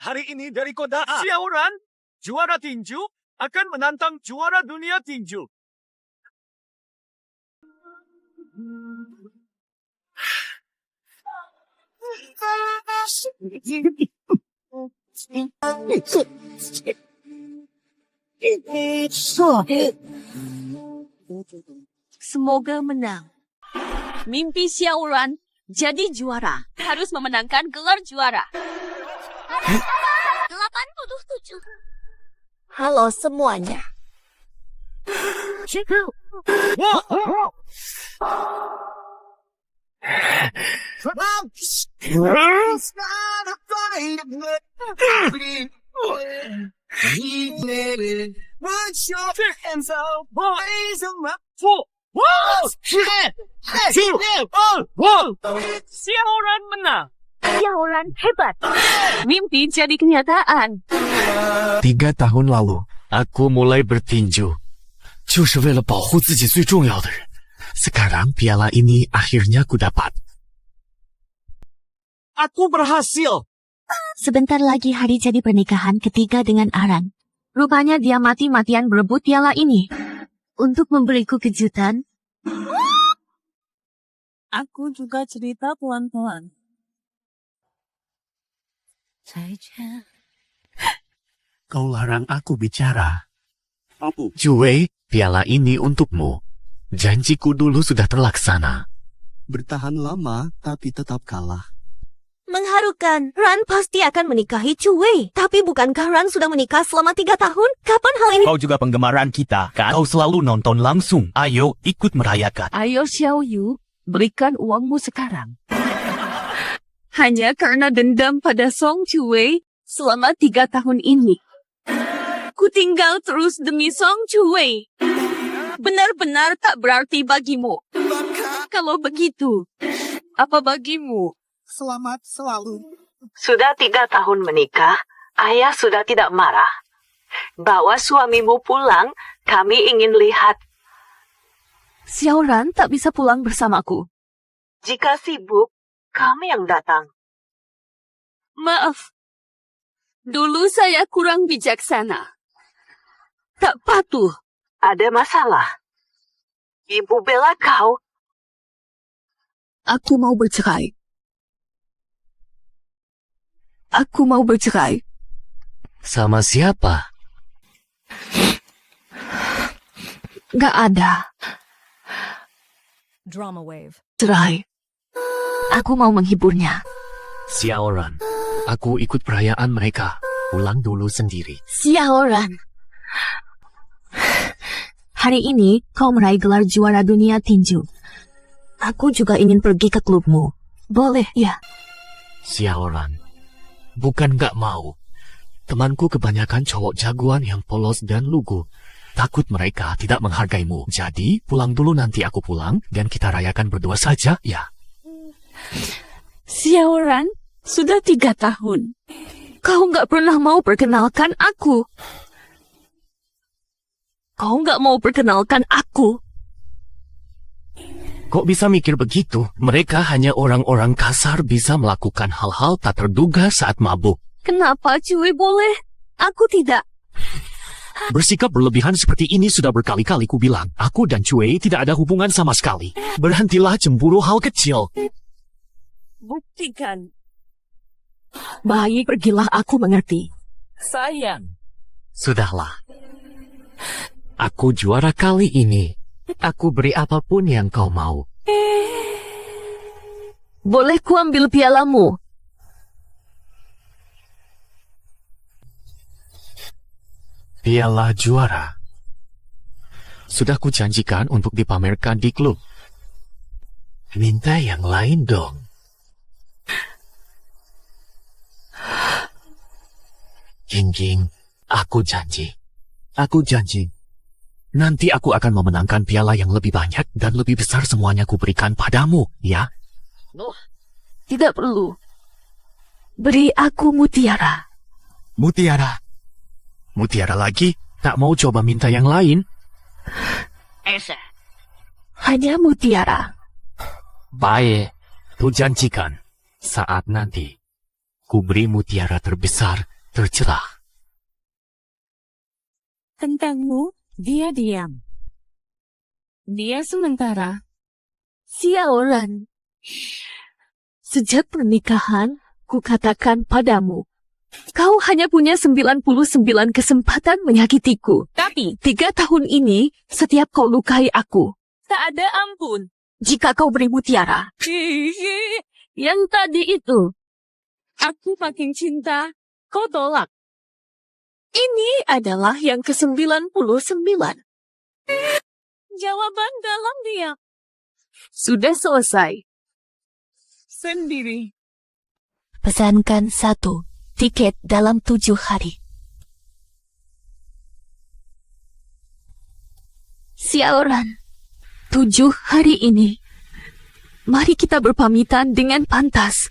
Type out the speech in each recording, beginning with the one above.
hari ini dari Koda A. Xiaoran, juara tinju, akan menantang juara dunia tinju. Semoga menang. Mimpi Xiaoran jadi juara. Harus memenangkan gelar juara. 87. Halo semuanya. Xiaoran menang. Xiaoran hebat. Mimpi jadi kenyataan. 3 tahun lalu, aku mulai bertinju. 就是为了保护自己最重要的人。Sekarang piala ini akhirnya ku dapat. Aku berhasil. Sebentar lagi hari jadi pernikahan ketiga dengan Aran. Rupanya dia mati-matian berebut piala ini. Untuk memberiku kejutan. Aku juga cerita pelan-pelan. Kau larang aku bicara. Cuy, piala ini untukmu. Janjiku dulu sudah terlaksana. Bertahan lama, tapi tetap kalah. Mengharukan. Ran pasti akan menikahi Cuwei. Tapi bukankah Ran sudah menikah selama 3 tahun? Kapan hal ini? Kau juga penggemaran kita, kan? Kau selalu nonton langsung. Ayo, ikut merayakan. Ayo Xiao Yu, berikan uangmu sekarang. Hanya karena dendam pada Song Cuwei selama 3 tahun ini. Ku tinggal terus demi Song Cuwei. Benar-benar tak berarti bagimu. Kalau begitu, apa bagimu? Selamat selalu. Sudah 3 tahun menikah, ayah sudah tidak marah. Bawa suamimu pulang, kami ingin lihat. Xiaoran tak bisa pulang bersamaku. Jika sibuk, kami yang datang. Maaf. Dulu saya kurang bijaksana. Tak patuh. Ada masalah. Ibu bela kau. Aku mau bercerai. Aku mau bercerai. Sama siapa? Gak ada. Drama wave. Cerai. Aku mau menghiburnya. Xiaoran, aku ikut perayaan mereka. Pulang dulu sendiri. Xiaoran. Hari ini kau meraih gelar juara dunia tinju. Aku juga ingin pergi ke klubmu. Boleh ya? Xiaoran, bukan gak mau. Temanku kebanyakan cowok jagoan yang polos dan lugu. Takut mereka tidak menghargaimu. Jadi, pulang dulu nanti aku pulang dan kita rayakan berdua saja, ya. Xiaoran, sudah 3 tahun. Kau gak pernah mau perkenalkan aku. Kau gak mau perkenalkan aku. Kok bisa mikir begitu? Mereka hanya orang-orang kasar bisa melakukan hal-hal tak terduga saat mabuk. Kenapa cuy boleh? Aku tidak. Bersikap berlebihan seperti ini sudah berkali-kali ku bilang. Aku dan Cuei tidak ada hubungan sama sekali. Berhentilah cemburu hal kecil. Buktikan. Baik, pergilah, aku mengerti. Sayang. Sudahlah. Aku juara kali ini. Aku beri apapun yang kau mau. Boleh ku ambil pialamu? Piala juara. Sudah kujanjikan untuk dipamerkan di klub. Minta yang lain dong. Jing, aku janji. Aku janji. Nanti aku akan memenangkan piala yang lebih banyak dan lebih besar semuanya kuberikan padamu, ya? Tidak perlu. Beri aku mutiara. Mutiara. Mutiara lagi? Tak mau coba minta yang lain? Hanya mutiara. Baik, ku janjikan. Saat nanti, ku beri mutiara terbesar tercelah. Tentangmu, dia diam. Dia sementara. Xiaoran. Sejak pernikahan, kukatakan padamu, kau hanya punya 99 kesempatan menyakitiku. Tapi, 3 tahun ini, setiap kau lukai aku. tak ada ampun. Jika kau beri mutiara, Hihi, yang tadi itu. Aku makin cinta, kau tolak. ini adalah yang ke-99. Jawaban dalam diam. Sudah selesai. Sendiri. Pesankan 1 tiket dalam 7 hari. Xiaoran, 7 hari ini, mari kita berpamitan dengan pantas.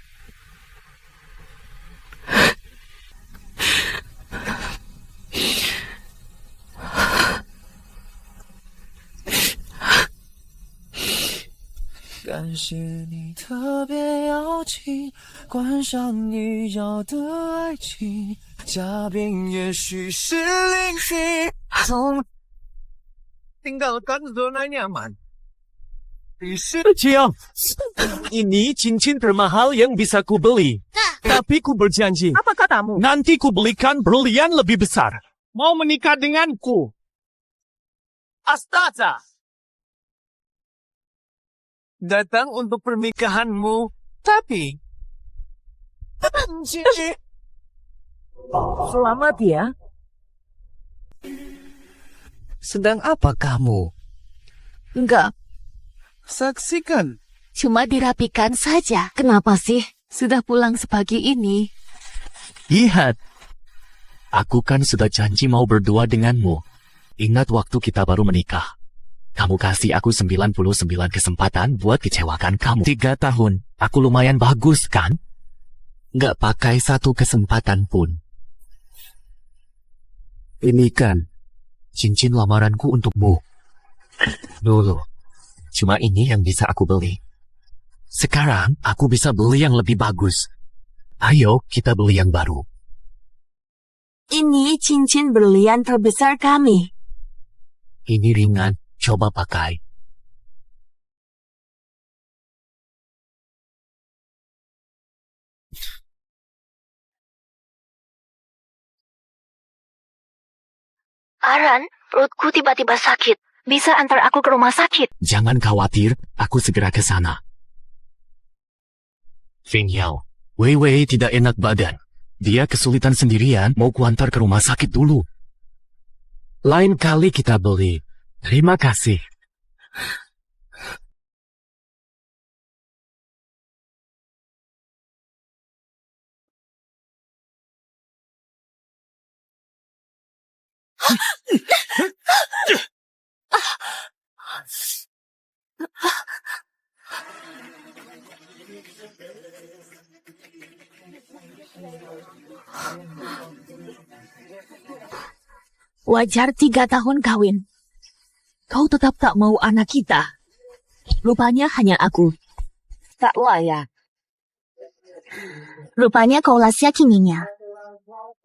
感谢你特别邀请，观赏你要的爱情，嘉宾也许是零星。从 Tinggalkan zona nyaman. Cium, ini cincin termahal yang bisa ku beli. Tapi ku berjanji, Apa katamu? nanti ku belikan berlian lebih besar. Mau menikah denganku? Astaga! Datang untuk pernikahanmu, tapi... Selamat ya. sedang apa kamu? Enggak, Saksikan. cuma dirapikan saja. Kenapa sih? Sudah pulang sepagi ini. Lihat. Aku kan sudah janji mau berdua denganmu. Ingat waktu kita baru menikah. Kamu kasih aku 99 kesempatan buat kecewakan kamu. 3 tahun. Aku lumayan bagus kan? Nggak pakai 1 kesempatan pun. Ini kan cincin lamaranku untukmu. Dulu. Cuma ini yang bisa aku beli. Sekarang aku bisa beli yang lebih bagus. Ayo kita beli yang baru. Ini cincin berlian terbesar kami. Ini ringan, coba pakai. Aran, perutku tiba-tiba sakit. Bisa antar aku ke rumah sakit? Jangan khawatir, aku segera ke sana. Feng-Yao, Wei Wei tidak enak badan. Dia kesulitan sendirian, mau kuantar ke rumah sakit dulu. Lain kali kita beli. Terima kasih. Wajar 3 tahun kawin. Kau tetap tak mau anak kita. Rupanya hanya aku. Tak layak. Rupanya kaulah siakininya.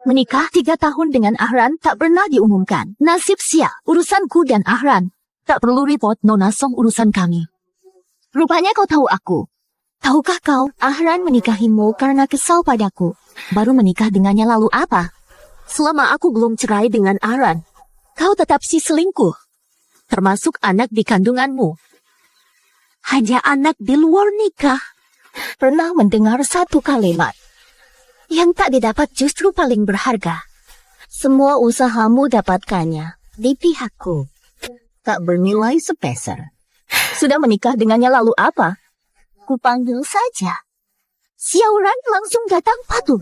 Menikah 3 tahun dengan Ahran tak pernah diumumkan. Nasib sial, urusanku dan Ahran. Tak perlu repot, Nona Song urusan kami. Rupanya kau tahu aku. Tahukah kau, Ahran menikahimu karena kesal padaku. Baru menikah dengannya lalu apa? Selama aku belum cerai dengan Ahran, kau tetap si selingkuh. Termasuk anak di kandunganmu. Hanya anak di luar nikah. Pernah mendengar satu kalimat. Yang tak didapat justru paling berharga. Semua usahamu dapatkannya di pihakku. Tak bernilai sepeser. Sudah menikah dengannya lalu apa? Kupanggil saja. Xiaoran langsung datang patuh.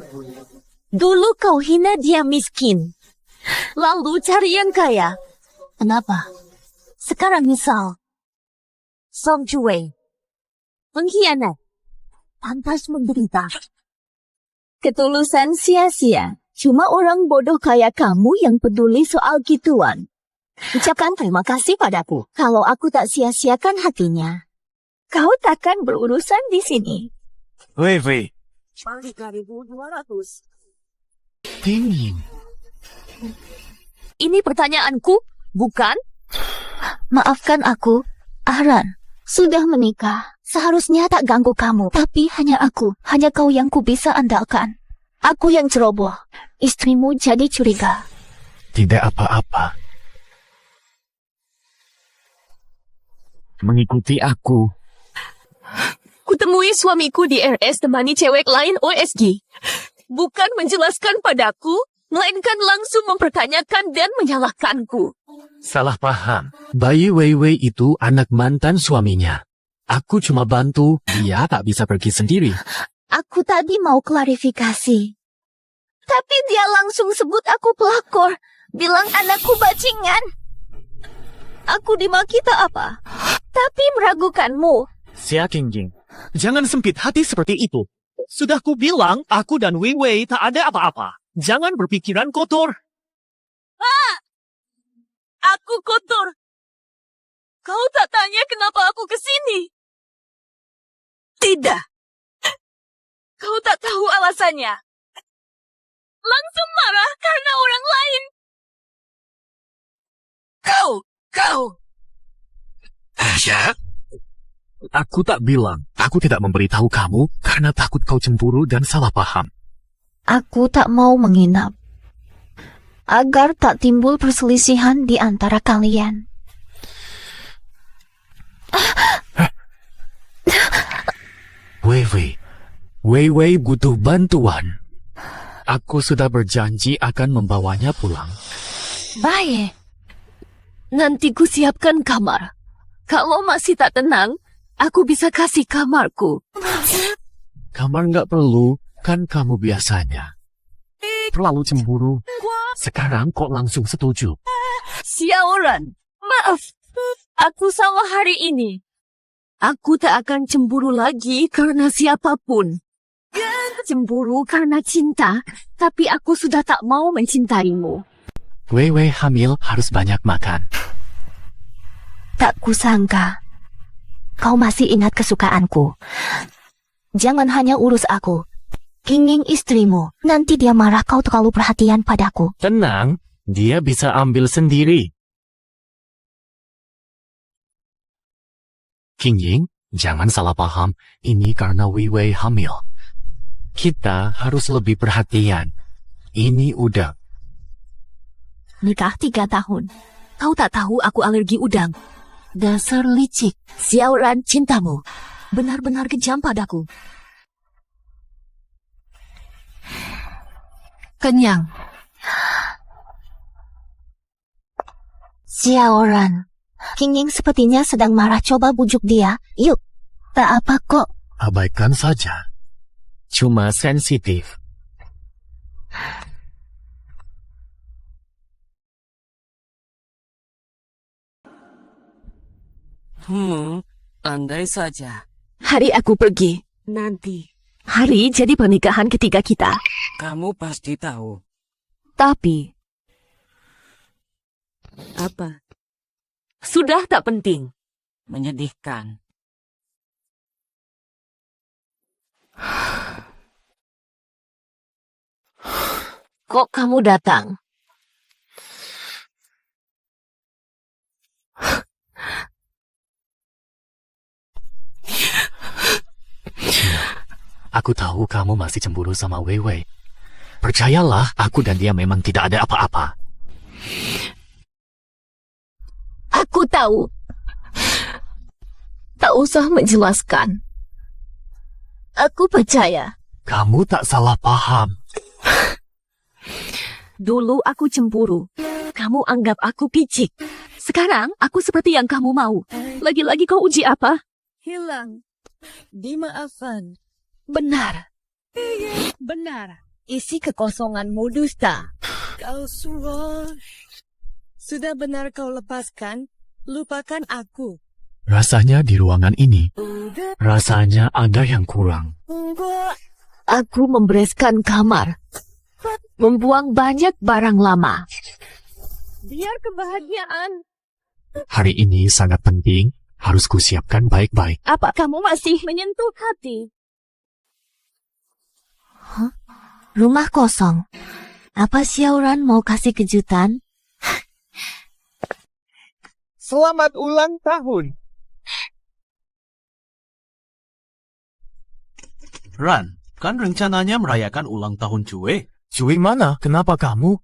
Dulu kau hina dia miskin. Lalu cari yang kaya. Kenapa? Sekarang nyesal. Song Chuwei. Pengkhianat. Pantas menderita. Ketulusan sia-sia. Cuma orang bodoh kayak kamu yang peduli soal gituan. Ucapkan terima kasih padaku. Kalau aku tak sia-siakan hatinya, kau takkan berurusan di sini. Wei Wei, 3.200. Tingin. Ini pertanyaanku, bukan? Maafkan aku, Ahran. Sudah menikah. Seharusnya tak ganggu kamu. Tapi hanya kau yang ku bisa andalkan. Aku yang ceroboh. Istrimu jadi curiga. Tidak apa-apa. Mengikuti aku. Kutemui suamiku di RS temani cewek lain OSG. Bukan menjelaskan padaku, melainkan langsung mempertanyakan dan menyalahkanku. Salah paham. Bayi Weiwei itu anak mantan suaminya. Aku cuma bantu, dia tak bisa pergi sendiri. Aku tadi mau klarifikasi. Tapi dia langsung sebut aku pelakor. Bilang anakku bajingan. Aku dimaki tak apa. Tapi meragukanmu. Xia Qingying, jangan sempit hati seperti itu. Sudah ku bilang, aku dan Weiwei tak ada apa-apa. Jangan berpikiran kotor. Aku kotor. Kau tak tanya kenapa aku kesini? Tidak. Kau tak tahu alasannya. Langsung marah karena orang lain. Kau. Tasha? Aku tak bilang. Aku tidak memberitahu kamu karena takut kau cemburu dan salah paham. Aku tak mau menginap. Agar tak timbul perselisihan di antara kalian. Weiwei butuh bantuan. Aku sudah berjanji akan membawanya pulang. Baik. Nanti ku siapkan kamar. Kalau masih tak tenang, aku bisa kasih kamarku. Kamar nggak perlu, kan kamu biasanya. Terlalu cemburu. Sekarang kok langsung setuju? Xiaoran, maaf. Aku salah hari ini. Aku tak akan cemburu lagi karena siapapun. Cemburu karena cinta, tapi aku sudah tak mau mencintaimu. Weiwei hamil harus banyak makan. Tak kusangka. Kau masih ingat kesukaanku. Jangan hanya urus aku. Qingying istrimu. Nanti dia marah kau terlalu perhatian padaku. Tenang, dia bisa ambil sendiri. Qingying, jangan salah paham. Ini karena Weiwei hamil. Kita harus lebih perhatian. Ini udah. Nikah 3 tahun. Kau tak tahu aku alergi udang. Dasar licik. Xiaoran, cintamu benar-benar kejam padaku. Kenyang. Xiaoran. Qingying sepertinya sedang marah. Coba bujuk dia. Yuk. Tak apa kok. Abaikan saja. Cuma sensitif. Andai saja. Hari aku pergi. Nanti. Hari jadi pernikahan ketiga kita. Kamu pasti tahu. Tapi, Apa? sudah tak penting. Menyedihkan. Kok kamu datang? Aku tahu kamu masih cemburu sama Weiwei. Percayalah, aku dan dia memang tidak ada apa-apa. Aku tahu. Tak usah menjelaskan. Aku percaya. Kamu tak salah paham. Dulu aku cemburu. Kamu anggap aku picik. Sekarang aku seperti yang kamu mau. Lagi-lagi kau uji apa? Hilang. Dimaafkan. Benar. Benar. Isi kekosonganmu dusta. Kau sudah benar kau lepaskan. Lupakan aku. Rasanya di ruangan ini, rasanya ada yang kurang. Aku membereskan kamar. Membuang banyak barang lama. Biar kebahagiaan. Hari ini sangat penting, harus kusiapkan baik-baik. Apa kamu masih menyentuh hati? Rumah kosong. Apa Xiaoran mau kasih kejutan? Selamat ulang tahun. Ran, kan rencananya merayakan ulang tahun Cue. Cui mana? Kenapa kamu?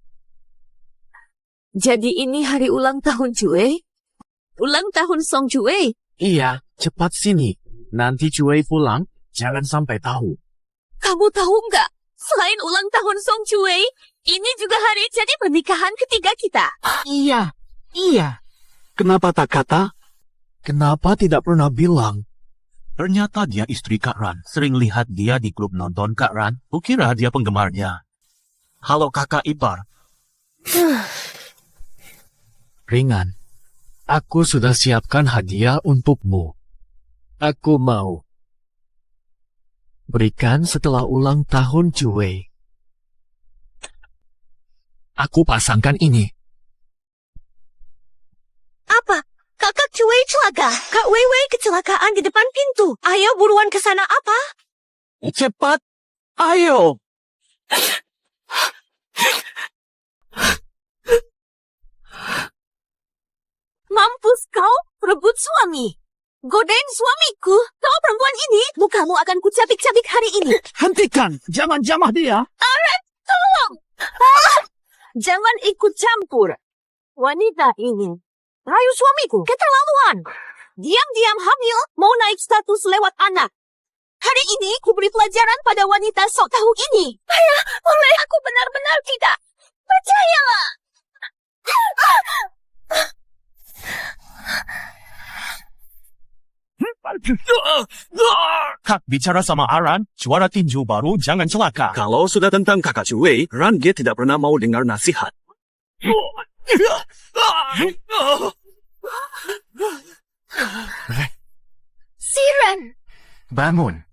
Jadi ini hari ulang tahun Cue? Ulang tahun Song Cue? Iya, cepat sini. Nanti Cui pulang, jangan sampai tahu. Kamu tahu nggak? Selain ulang tahun Song Cue, ini juga hari jadi pernikahan ketiga kita. Iya. Kenapa tak kata? Kenapa tidak pernah bilang? Ternyata dia istri Kak Ran. Sering lihat dia di klub nonton Kak Ran. Kukira dia penggemarnya. Halo kakak ipar. Ringan. Aku sudah siapkan hadiah untukmu. Aku mau berikan setelah ulang tahun Cui. Aku pasangkan ini. Apa? Kakak Cue celaka. Kak Weiwei kecelakaan di depan pintu. Ayo buruan ke sana apa? Cepat. Ayo. Mampus kau rebut suami. Godain suamiku. Kau perempuan ini, mukamu akan kucapik-capik hari ini. Hentikan. Jangan jamah dia. Tolong. Jangan ikut campur. Wanita ini rayu suamiku. Keterlaluan. Diam-diam hamil, mau naik status lewat anak. Hari ini ku beri pelajaran pada wanita sok tahu ini. Ayah, oleh aku benar-benar tidak. Percayalah. Kak bicara sama Aran, juara tinju baru jangan celaka. Kalau sudah tentang kakak Cui, Range tidak pernah mau dengar nasihat. Siren, Bangun.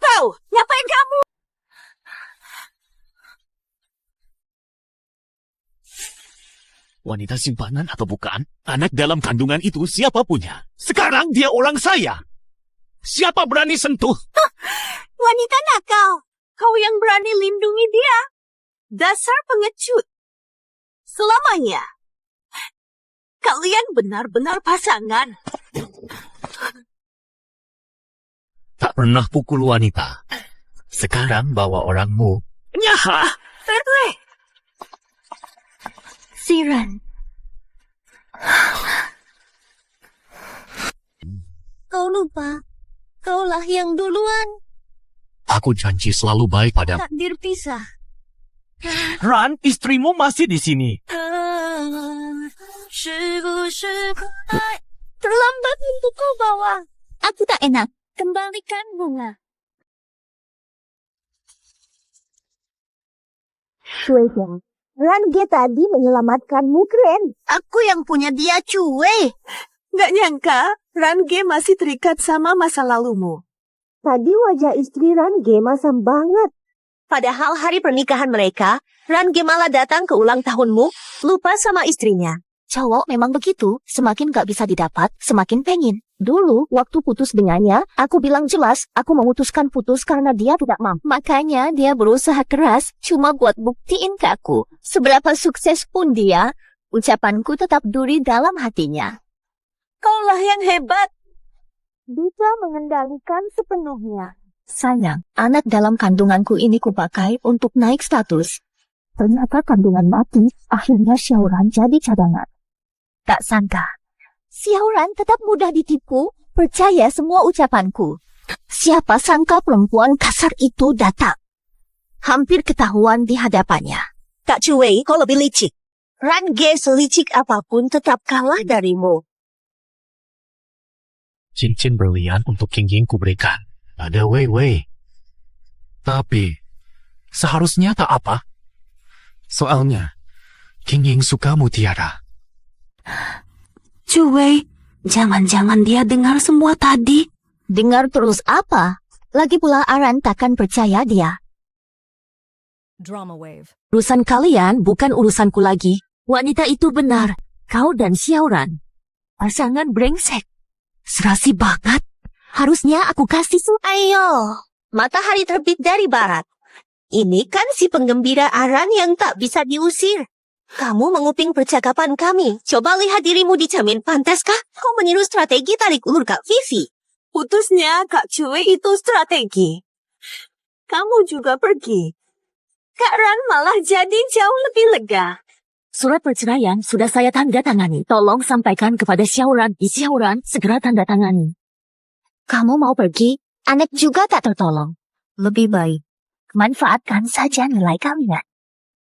kau, ngapain kamu? Wanita simpanan atau bukan, anak dalam kandungan itu siapa punya. Sekarang dia orang saya. Siapa berani sentuh? Wanita nakal. Kau yang berani lindungi dia. Dasar pengecut. Selamanya. Kalian benar-benar pasangan. Tak pernah pukul wanita. Sekarang bawa orangmu. Nyaha. Fairplay. Siren, Kau lupa. Kaulah yang duluan. Aku janji selalu baik padamu. Takdir pisah. Ran, istrimu masih di sini. Terlambat untuk kau bawa. Aku tak enak. Kembalikan bunga. Cueca, Range tadi menyelamatkanmu, keren. Aku yang punya dia, Cue. Gak nyangka, Range masih terikat sama masa lalumu. Tadi wajah istri Range masam banget. Padahal hari pernikahan mereka, Range malah datang ke ulang tahunmu, lupa sama istrinya. cowok memang begitu. Semakin gak bisa didapat, semakin pengen. Dulu, waktu putus dengannya, aku bilang jelas, aku memutuskan putus karena dia tidak mampu. Makanya dia berusaha keras, cuma buat buktiin ke aku. Seberapa sukses pun dia, ucapanku tetap duri dalam hatinya. Kaulah yang hebat. Bisa mengendalikan sepenuhnya. Sayang, anak dalam kandunganku ini kupakai untuk naik status. Ternyata kandungan mati, akhirnya Xiaoran jadi cadangan. Tak sangka, Xiaoran tetap mudah ditipu, percaya semua ucapanku. Siapa sangka perempuan kasar itu datang. Hampir ketahuan di hadapannya. Kak Cue, kau lebih licik. Range selicik apapun tetap kalah darimu. Cincin berlian untuk King Ying kuberikan. Ada Wei. Tapi, seharusnya tak apa. Soalnya, King Ying suka mutiara. Cue, jangan-jangan dia dengar semua tadi. Dengar terus apa? Lagi pula Aran takkan percaya dia. Drama wave. Urusan kalian bukan urusanku lagi. Wanita itu benar. Kau dan Xiaoran. Pasangan brengsek. Serasi banget. Harusnya aku kasih Ayo, matahari terbit dari barat. Ini kan si penggembira Aran yang tak bisa diusir. Kamu menguping percakapan kami. Coba lihat dirimu di cermin. Pantaskah kau meniru strategi tarik ulur Kak Vivi? Putusnya Kak Cuy itu strategi. Kamu juga pergi. Kak Ran malah jadi jauh lebih lega. Surat perceraian sudah saya tanda tangani. Tolong sampaikan kepada Xiaoran. Xiaoran segera tanda tangani. Kamu mau pergi? Anak juga tak tertolong. Lebih baik manfaatkan saja nilai kalian.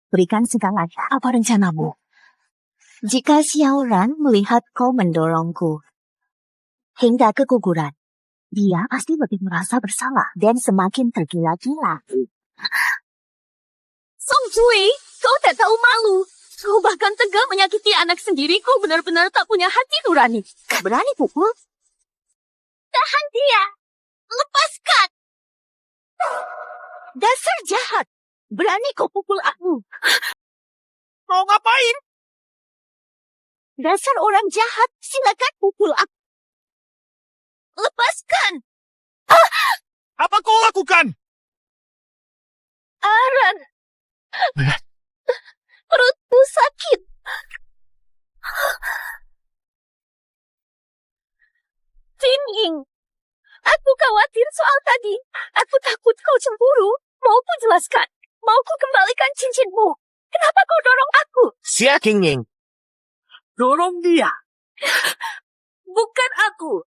Berikan segalanya. Apa rencanamu? Jika Xiaoran melihat kau mendorongku hingga keguguran, dia pasti lebih merasa bersalah dan semakin tergila-gila. Song Cui, kau tak tahu malu. Kau bahkan tega menyakiti anak sendiri. Kau benar-benar tak punya hati nurani. Kau berani pukul? Tahan dia. Lepaskan. Dasar jahat. Berani kau pukul aku. Mau ngapain? Dasar orang jahat. Silakan pukul aku. Lepaskan. Apa kau lakukan? Aran. Perutku sakit. Ting-ing. Aku khawatir soal tadi. Aku takut kau cemburu. Mau ku jelaskan. Mau ku kembalikan cincinmu. Kenapa kau dorong aku? Xia Qingying. Dorong dia. Bukan aku.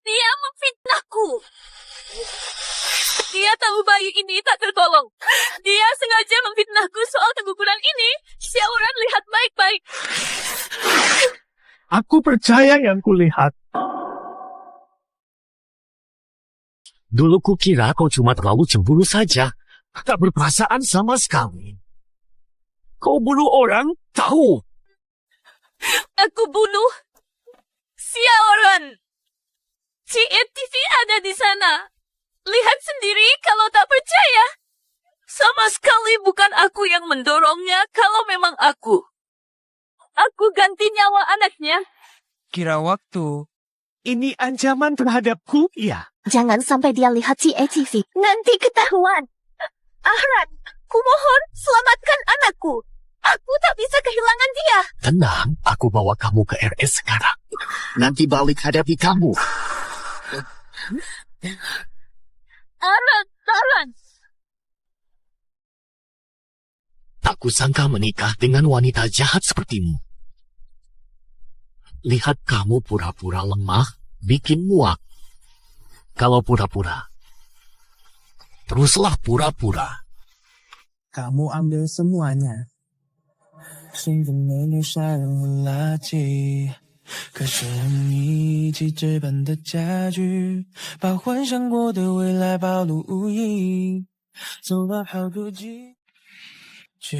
Dia memfitnahku. Dia tahu bayi ini tak tertolong. Dia sengaja memfitnahku soal keguguran ini. Xiaoran lihat baik-baik. Aku percaya yang kulihat. Dulu kukira kau cuma terlalu cemburu saja. Tak berperasaan sama sekali. Kau bunuh orang? Tahu. Aku bunuh Xiaoran. CCTV ada di sana. Lihat sendiri kalau tak percaya. Sama sekali bukan aku yang mendorongnya kalau memang aku. Aku ganti nyawa anaknya. Kira waktu. Ini ancaman terhadapku, iya. Jangan sampai dia lihat CCTV. Nanti ketahuan. Ahran, kumohon selamatkan anakku. Aku tak bisa kehilangan dia. Tenang, aku bawa kamu ke RS sekarang. Nanti balik hadapi kamu. Aran. Tak kusangka menikah dengan wanita jahat sepertimu. Lihat kamu pura-pura lemah, bikin muak. Kalau pura-pura, teruslah pura-pura. Kamu ambil semuanya. 幸福美女杀人无垃圾，可是你气质般的家具，把幻想过的未来暴露无遗，走到好孤寂，却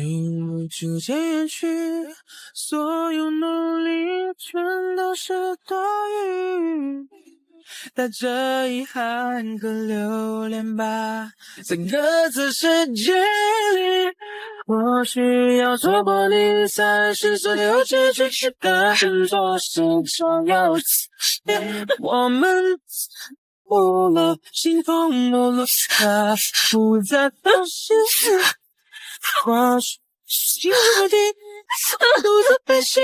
逐渐远去，所有努力全都是多余。带着遗憾和留恋吧，在各自世界里，我需要做玻璃才是所有结局是更多是重要。我们误了，心痛落落下，不再放弃。或许心和地独自悲喜，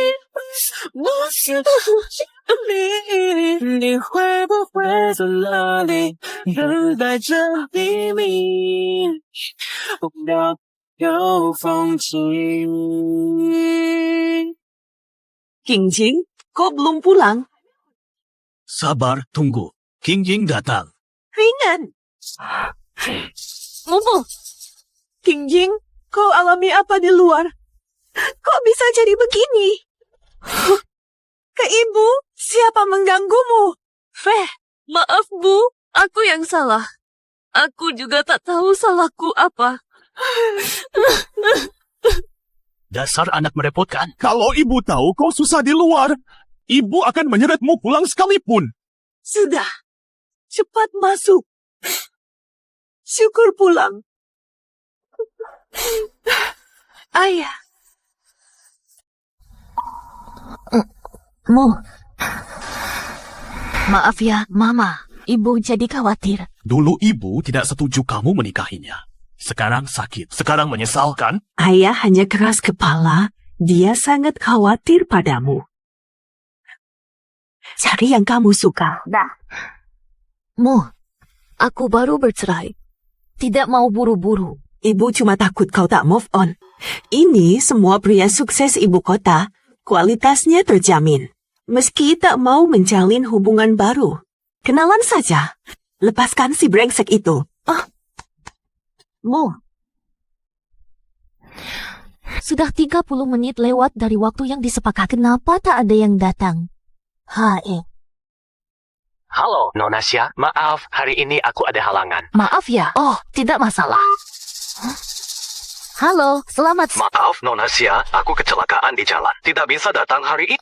我是不经历，你会不会在哪里等待着黎明？不要有风景。 Qingjing, kok belum pulang? Sabar, tunggu. Qingjing datang. Ringan. Mumu, Qingjing, kau alami apa di luar? Kok bisa jadi begini? Ke ibu, siapa mengganggumu? Feh, maaf Bu, aku yang salah. Aku juga tak tahu salahku apa. Dasar anak merepotkan. Kalau ibu tahu kau susah di luar, ibu akan menyeretmu pulang sekalipun. Sudah, cepat masuk. Syukur pulang. Ayah. Maaf ya, Mama. Ibu jadi khawatir. Dulu ibu tidak setuju kamu menikahinya. Sekarang sakit, sekarang menyesalkan. Ayah hanya keras kepala. Dia sangat khawatir padamu. Cari yang kamu suka. Mu, aku baru bercerai. Tidak mau buru-buru. Ibu cuma takut kau tak move on. Ini semua pria sukses ibu kota. Kualitasnya terjamin. Meski tak mau menjalin hubungan baru. Kenalan saja. Lepaskan si brengsek itu. Mu. Sudah 30 menit lewat dari waktu yang disepakati. Kenapa tak ada yang datang? Halo, Nona Sia. Maaf, hari ini aku ada halangan. Maaf ya. Oh, tidak masalah. Halo, selamat. Maaf, Nona Sia. Aku kecelakaan di jalan. Tidak bisa datang hari ini.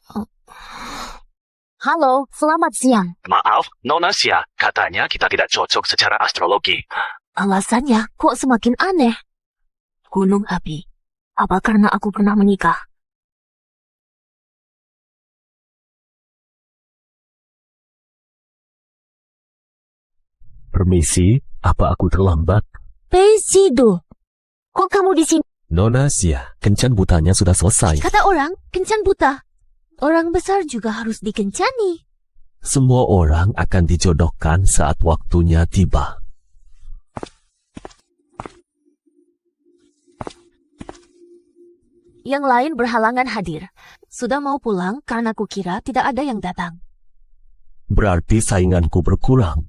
Halo, selamat siang. Maaf, Nona Sia. Katanya kita tidak cocok secara astrologi. Alasannya kok semakin aneh? Gunung api. Apa karena aku pernah menikah? Permisi, apa aku terlambat? Pesido. Kok kamu di sini? Nona Sia, kencan butanya sudah selesai. Kata orang, kencan buta. Orang besar juga harus dikencani. Semua orang akan dijodohkan saat waktunya tiba. Yang lain berhalangan hadir. Sudah mau pulang karena kukira tidak ada yang datang. Berarti sainganku berkurang.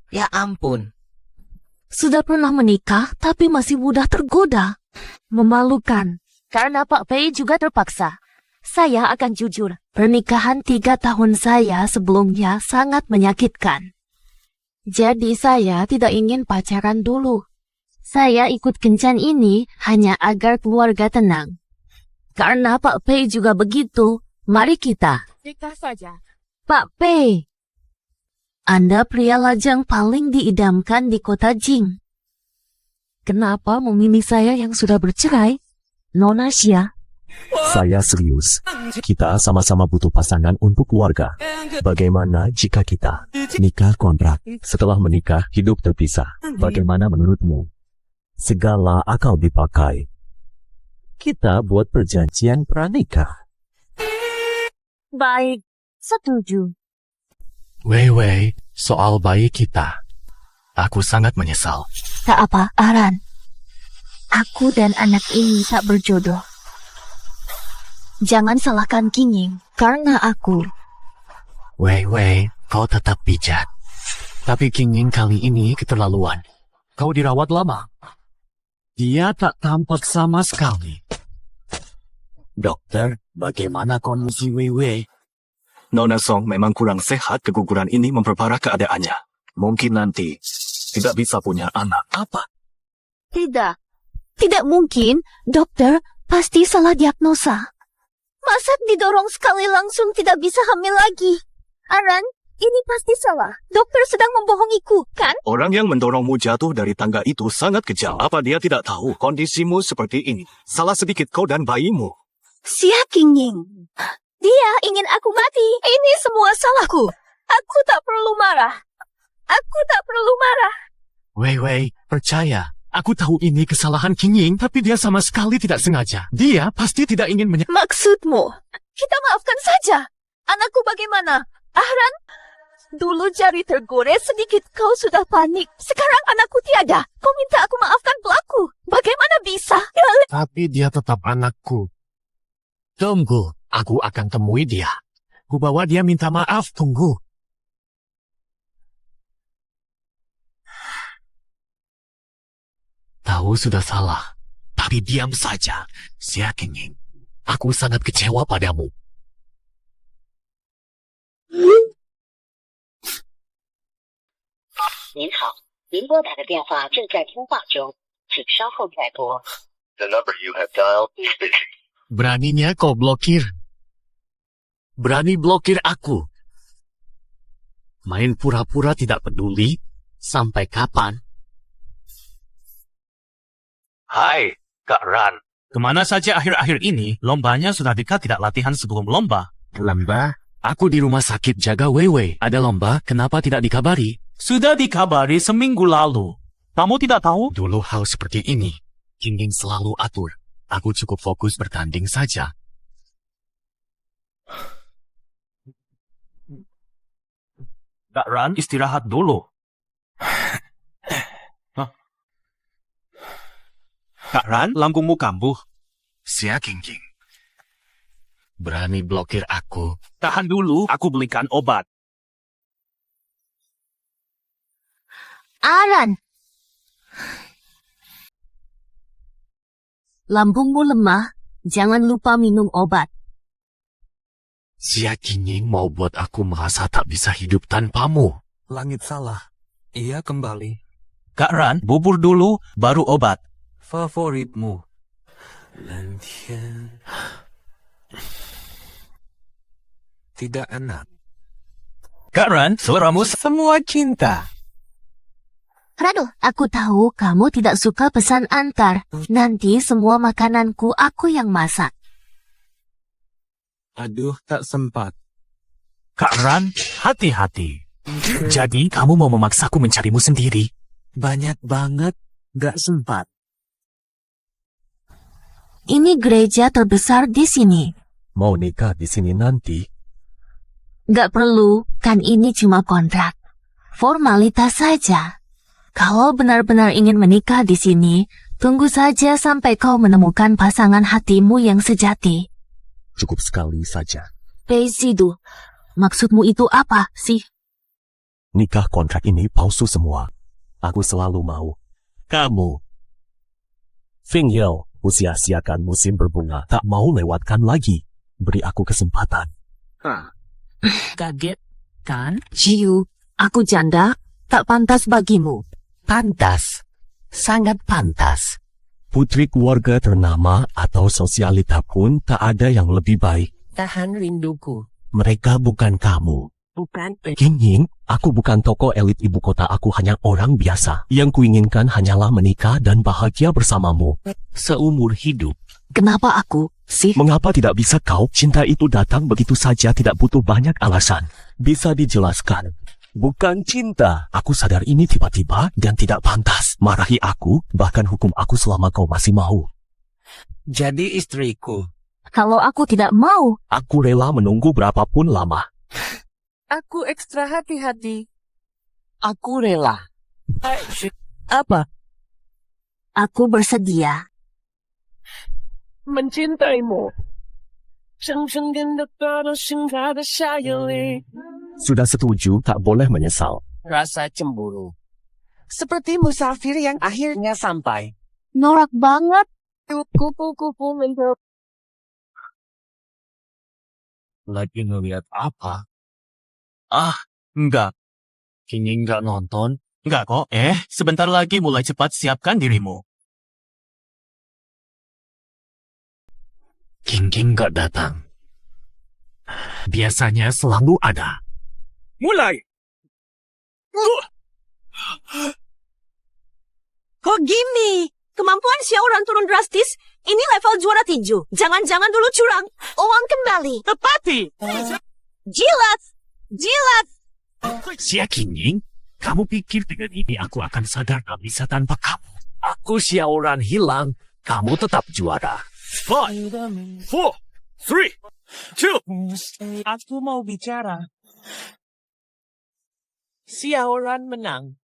Ya ampun. Sudah pernah menikah, tapi masih mudah tergoda. Memalukan. Karena Pak Pei juga terpaksa. Saya akan jujur, pernikahan 3 tahun saya sebelumnya sangat menyakitkan. Jadi saya tidak ingin pacaran dulu. Saya ikut kencan ini hanya agar keluarga tenang. Karena Pak Pei juga begitu, mari kita Nikah saja. Pak Pei, Anda pria lajang paling diidamkan di kota Jing. Kenapa memilih saya yang sudah bercerai? Nona Sia? Saya serius. Kita sama-sama butuh pasangan untuk keluarga. Bagaimana jika kita nikah kontrak? Setelah menikah, hidup terpisah. Bagaimana menurutmu? Segala akal dipakai. Kita buat perjanjian pranikah. Baik, setuju. Wei, soal bayi kita. Aku sangat menyesal. Tak apa, Aran. Aku dan anak ini tak berjodoh. Jangan salahkan Kinging, karena aku. Wei, kau tetap bijak. Tapi Kinging kali ini keterlaluan. Kau dirawat lama. Dia tak tampak sama sekali. Dokter, bagaimana kondisi Wei? Nona Song memang kurang sehat, keguguran ini memperparah keadaannya. Mungkin nanti tidak bisa punya anak. Apa? Tidak mungkin, dokter, pasti salah diagnosa. Masa didorong sekali langsung tidak bisa hamil lagi? Aran, ini pasti salah. Dokter sedang membohongiku, kan? Orang yang mendorongmu jatuh dari tangga itu sangat kejam. Apa dia tidak tahu kondisimu seperti ini? Salah sedikit kau dan bayimu. Sia Kingying. Dia ingin aku mati. Ini semua salahku. Aku tak perlu marah. Wei, percaya. Aku tahu ini kesalahan Kinging, tapi dia sama sekali tidak sengaja. Dia pasti tidak ingin Maksudmu, kita maafkan saja. Anakku bagaimana? Ahran? Dulu jari tergores sedikit kau sudah panik. Sekarang anakku tiada. Kau minta aku maafkan pelaku. Bagaimana bisa? Tapi dia tetap anakku. Tunggu, aku akan temui dia. Ku bawa dia minta maaf, tunggu. Tahu sudah salah, tapi diam saja. Sia Kinging, aku sangat kecewa padamu. 您好，您拨打的电话正在通话中，请稍后再拨。The number you have dialed is busy. Beraninya kau blokir. Berani blokir aku. Main pura-pura tidak peduli. Sampai kapan? Hai, Kak Ran. Kemana saja akhir-akhir ini, lombanya sudah dekat, tidak latihan sebelum lomba. Lomba? Aku di rumah sakit jaga Weiwei. Ada lomba, kenapa tidak dikabari? Sudah dikabari seminggu lalu. Kamu tidak tahu? Dulu hal seperti ini, Kingging selalu atur. Aku cukup fokus bertanding saja. Kak Ran, istirahat dulu. Hah? Kak Ran, lambungmu kambuh. Sia Kingging. Berani blokir aku. Tahan dulu, aku belikan obat. Aran. Lambungmu lemah, jangan lupa minum obat. Sia Kingging mau buat aku merasa tak bisa hidup tanpamu. Langit salah. Ia kembali. Kak Ran, bubur dulu, baru obat. Favoritmu. Lantian. Tidak enak. Kak Ran, seleramu Semua cinta. Rado, aku tahu kamu tidak suka pesan antar. Nanti semua makananku aku yang masak. Aduh, tak sempat. Kak Ran, hati-hati. Jadi kamu mau memaksaku mencarimu sendiri? Banyak banget. Gak sempat. Ini gereja terbesar di sini. Mau nikah di sini nanti? Gak perlu, kan ini cuma kontrak. Formalitas saja. Kalau benar-benar ingin menikah di sini, tunggu saja sampai kau menemukan pasangan hatimu yang sejati. Cukup sekali saja. Pesidu, maksudmu itu apa sih? Nikah kontrak ini palsu semua. Aku selalu mau. Kamu. Fing Yao, usia-siakan musim berbunga. Tak mau lewatkan lagi. Beri aku kesempatan. Kaget, kan? Ciu, aku janda, tak pantas bagimu. Pantas. Sangat pantas. Putri keluarga ternama atau sosialita pun tak ada yang lebih baik. Tahan rinduku. Mereka bukan kamu. Bukan. Kingying, aku bukan tokoh elit ibu kota. Aku hanya orang biasa. Yang kuinginkan hanyalah menikah dan bahagia bersamamu. Seumur hidup. Kenapa aku sih? Mengapa tidak bisa kau? Cinta itu datang begitu saja, tidak butuh banyak alasan. Bisa dijelaskan. Bukan cinta. Aku sadar ini tiba-tiba dan tidak pantas. Marahi aku, bahkan hukum aku selama kau masih mau. Jadi istriku. Kalau aku tidak mau, Aku rela menunggu berapapun lama. Aku ekstra hati-hati. Aku rela. Apa? aku bersedia. Mencintaimu. Sudah setuju, tak boleh menyesal. Rasa cemburu. Seperti musafir yang akhirnya sampai. Norak banget. Kupu-kupu mentok. Lagi ngeliat apa? Enggak. Kini nggak nonton? Enggak kok. Sebentar lagi mulai cepat siapkan dirimu. King nggak datang. Biasanya selalu ada. Mulai! Kok gini? Kemampuan Xiaoran turun drastis. Ini level juara tinju. Jangan-jangan dulu curang. Uang kembali. Tepati! Jilat! Jilat! Xia Qingning, kamu pikir dengan ini aku akan sadar gak bisa tanpa kamu? Aku Xiaoran hilang, kamu tetap juara. 5, 4, 3, 2. Aku mau bicara. Xiaoran menang.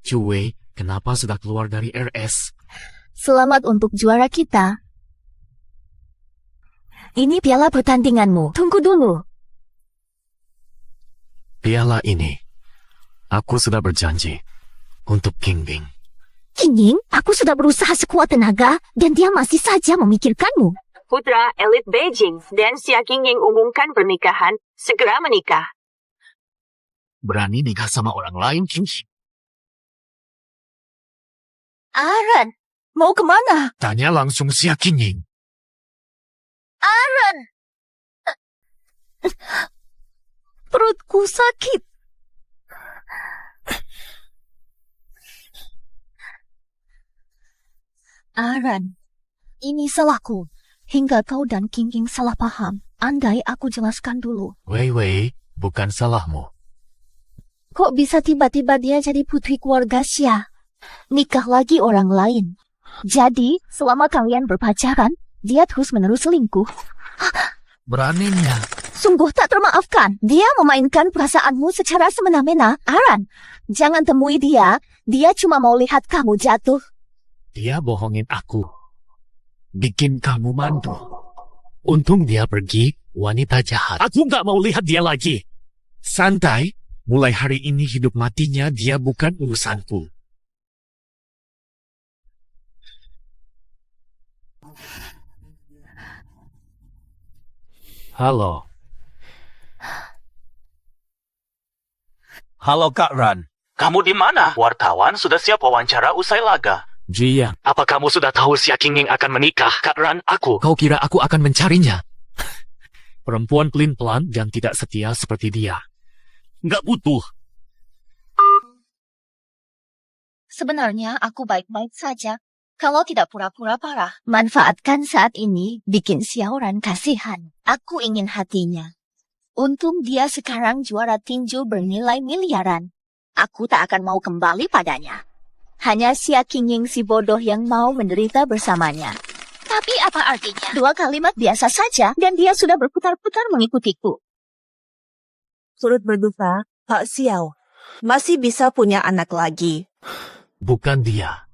Cuwei, kenapa sudah keluar dari RS? Selamat untuk juara kita. Ini piala pertandinganmu. Tunggu dulu. Piala ini, aku sudah berjanji untuk Kingbing. Kingying, aku sudah berusaha sekuat tenaga dan dia masih saja memikirkanmu. Putra elit Beijing dan Xia Qingning umumkan pernikahan. Segera menikah. Berani nikah sama orang lain, Kingbing? Aaron, mau kemana? Tanya langsung Xia Qingning. Aaron! Perutku sakit. Aran, ini salahku. Hingga kau dan King salah paham. Andai aku jelaskan dulu. Wei, bukan salahmu. Kok bisa tiba-tiba dia jadi putri keluarga Xia? Nikah lagi orang lain. Jadi, selama kalian berpacaran, dia terus-menerus selingkuh. Beraninya. Sungguh tak termaafkan. Dia memainkan perasaanmu secara semena-mena. Aran, jangan temui dia. Dia cuma mau lihat kamu jatuh. Dia bohongin aku. Bikin kamu mandu. Untung dia pergi, wanita jahat. Aku nggak mau lihat dia lagi. Santai, mulai hari ini hidup matinya dia bukan urusanku. Halo. Halo Kak Ran. Kamu di mana? Wartawan sudah siap wawancara usai laga. Jia, apa kamu sudah tahu Xia Qingming akan menikah? Kak Ran, aku. Kau kira aku akan mencarinya? Perempuan pelin-pelan dan tidak setia seperti dia. Nggak butuh. Sebenarnya aku baik-baik saja. Kalau tidak pura-pura parah. Manfaatkan saat ini, bikin Xiaoran kasihan. Aku ingin hatinya. Untung dia sekarang juara tinju bernilai miliaran. Aku tak akan mau kembali padanya. Hanya Xia Qingming si bodoh yang mau menderita bersamanya. Tapi apa artinya? 2 kalimat biasa saja dan dia sudah berputar-putar mengikutiku. Turut berduka, Pak Xiao. Masih bisa punya anak lagi. Bukan dia.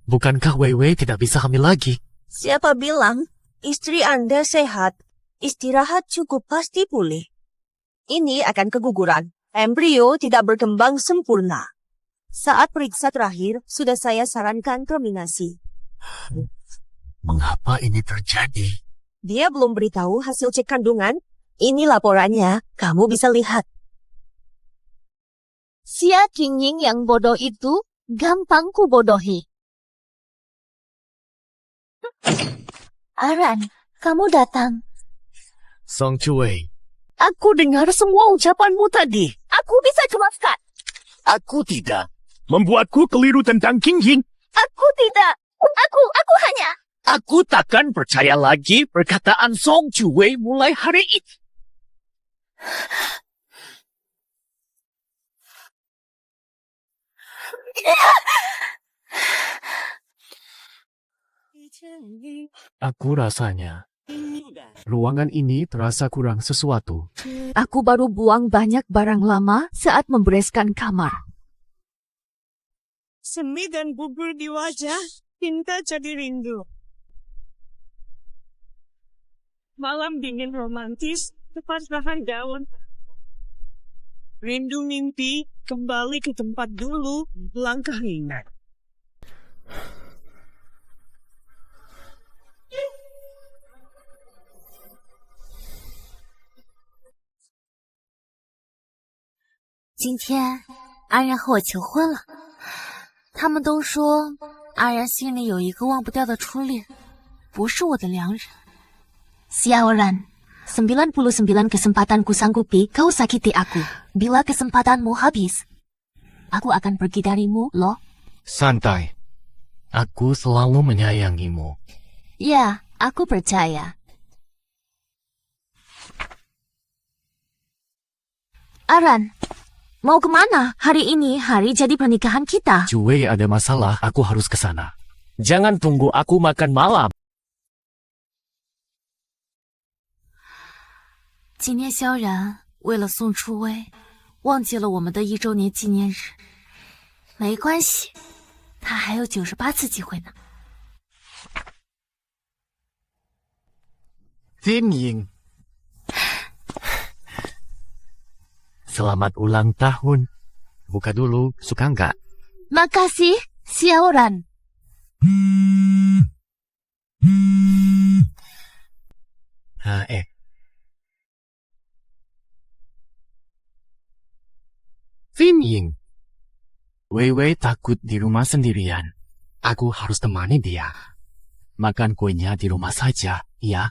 Bukankah Wei tidak bisa hamil lagi? Siapa bilang? Istri Anda sehat. Istirahat cukup pasti pulih. Ini akan keguguran. Embrio tidak berkembang sempurna. Saat periksa terakhir, sudah saya sarankan terminasi. Mengapa ini terjadi? Dia belum beritahu hasil cek kandungan. Ini laporannya, kamu bisa lihat. Xia Qingming yang bodoh itu, gampang ku bodohi. Aran, kamu datang. Song Chuwei. Aku dengar semua ucapanmu tadi. Aku bisa jelaskan. Aku tidak. Membuatku keliru tentang Qingming. Aku tidak. Aku hanya... Aku takkan percaya lagi perkataan Song Chuwei mulai hari ini. Aku rasanya, ruangan ini terasa kurang sesuatu. Aku baru buang banyak barang lama saat membereskan kamar. Semi dan bubur di wajah, cinta jadi rindu. Malam dingin romantis, tepat bahan daun. Rindu mimpi, kembali ke tempat dulu, langkah ingat.今天，安然和我求婚了。他们都说，安然心里有一个忘不掉的初恋，不是我的良人。Xiaoran, 99 kesempatanku sanggupi kau sakiti aku. Bila kesempatanmu habis, aku akan pergi darimu, loh. Santai. Aku selalu menyayangimu. Ya, aku percaya. Aran, mau kemana? Hari ini hari jadi pernikahan kita. Chuwei ada masalah, aku harus ke sana. Jangan tunggu aku makan malam. 今天萧然为了宋初薇，忘记了我们的1周年纪念日。没关系，他还有98次机会呢。Qingming. Selamat ulang tahun. Buka dulu, suka nggak? Makasih, Xiaoran. Qingming. Wei takut di rumah sendirian. Aku harus temani dia. Makan kuenya di rumah saja, ya?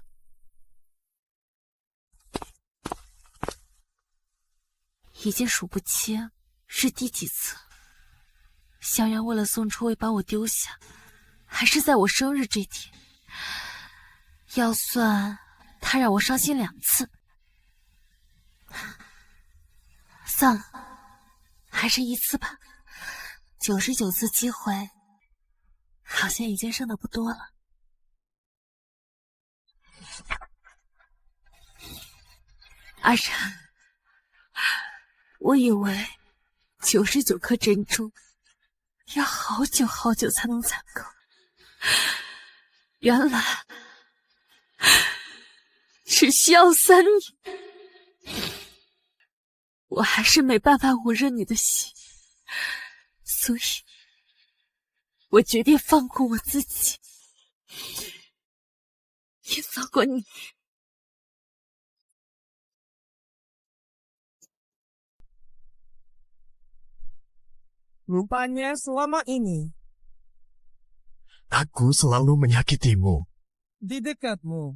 已经数不清是第几次。小然为了宋初薇把我丢下，还是在我生日这天。要算他让我伤心2次，算了，还是1次吧。99次机会，好像已经剩的不多了。阿然，我以为99颗珍珠要好久好久才能采够，原来只需要3年。我还是没办法捂热你的心，所以我决定放过我自己，也放过你。Rupanya selama ini, Aku selalu menyakitimu. di dekatmu,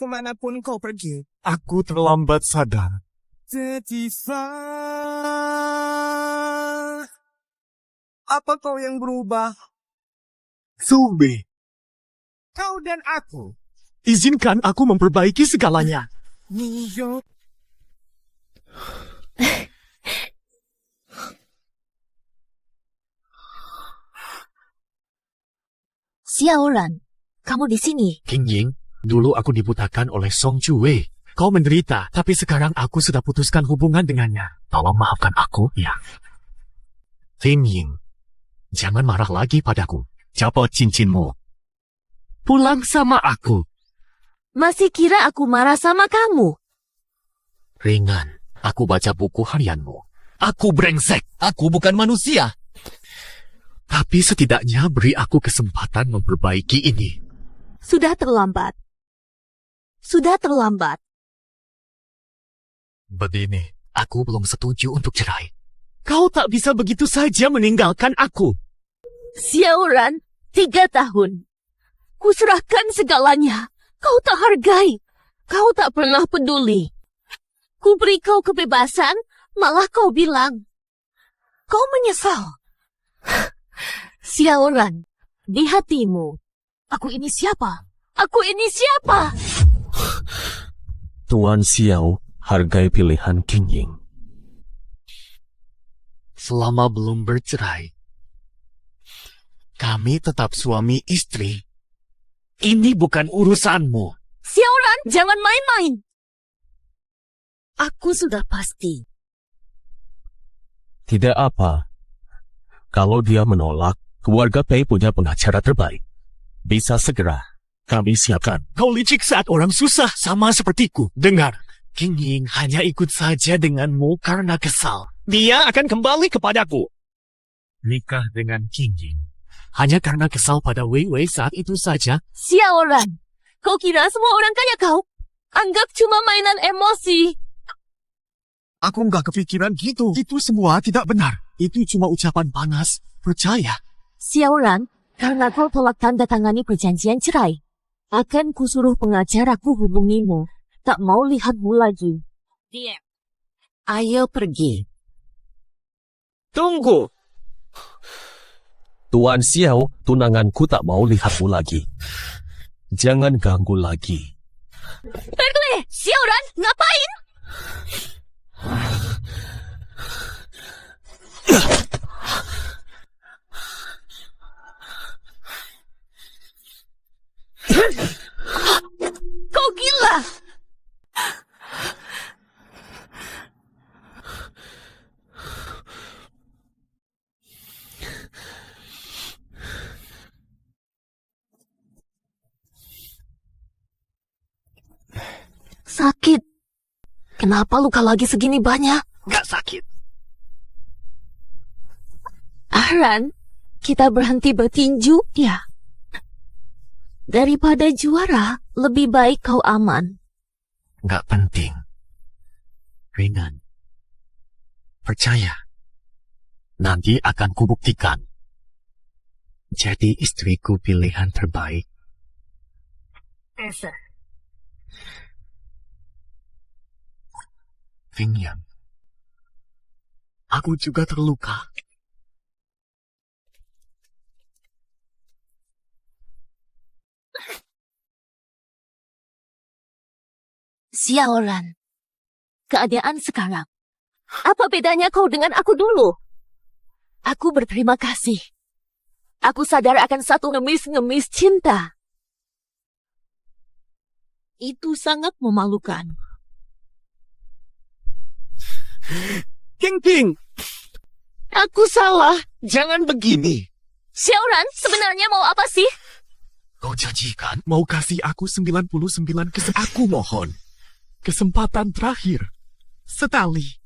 kemanapun kau pergi, Aku terlambat sadar. Tifa, apa kau yang berubah? Sube, Kau dan aku. izinkan aku memperbaiki segalanya. Niyo. Xiaoran, kamu di sini. King Ying, dulu aku dibutakan oleh Song Chuwei. Kau menderita, tapi sekarang aku sudah putuskan hubungan dengannya. Tolong maafkan aku, ya. King Ying, jangan marah lagi padaku. Copot cincinmu. Pulang sama aku. Masih kira aku marah sama kamu? Ringan, aku baca buku harianmu. Aku brengsek. Aku bukan manusia. Tapi setidaknya beri aku kesempatan memperbaiki ini. Sudah terlambat. Sudah terlambat. Begini, aku belum setuju untuk cerai. Kau tak bisa begitu saja meninggalkan aku. Xiaoran, 3 tahun. Kuserahkan segalanya. Kau tak hargai. Kau tak pernah peduli. Ku beri kau kebebasan, malah kau bilang kau menyesal. Xiaoran, di hatimu, aku ini siapa? Aku ini siapa? Tuan Xiao, hargai pilihan King Ying. Selama belum bercerai, kami tetap suami istri. Ini bukan urusanmu. Xiaoran, jangan main-main. Aku sudah pasti. Tidak apa. Kalau dia menolak, keluarga Pei punya pengacara terbaik. Bisa segera kami siapkan. Kau licik saat orang susah sama sepertiku. Dengar, King Ying hanya ikut saja denganmu karena kesal. Dia akan kembali kepadaku. Nikah dengan King Ying hanya karena kesal pada Wei Wei saat itu saja. Xiaoran, kau kira semua orang kayak kau? Anggap cuma mainan emosi. Aku nggak kepikiran gitu. Itu semua tidak benar. Itu cuma ucapan panas. Percaya. Xiaoran, karena kau tolak tanda tangani perjanjian cerai, akan kusuruh pengacaraku hubungimu. Tak mau lihatmu lagi. Diam. Ayo pergi. Tunggu. Tuan Xiao, tunanganku tak mau lihatmu lagi. Jangan ganggu lagi. Pergi! Xiaoran, ngapain? Kau gila! Sakit. Kenapa luka lagi segini banyak? Nggak sakit. Ahran, kita berhenti bertinju, ya. Daripada juara, lebih baik kau aman. Nggak penting. Ringan. Percaya. Nanti akan kubuktikan. Jadi istriku pilihan terbaik. Fing Yang, Aku juga terluka. Xiaoran, keadaan sekarang. Apa bedanya kau dengan aku dulu? Aku berterima kasih. Aku sadar akan satu ngemis-ngemis cinta. Itu sangat memalukan. King, aku salah. Jangan begini. Xiaoran, sebenarnya mau apa sih? Kau janjikan mau kasih aku 99 aku mohon. Kesempatan terakhir. Sekali.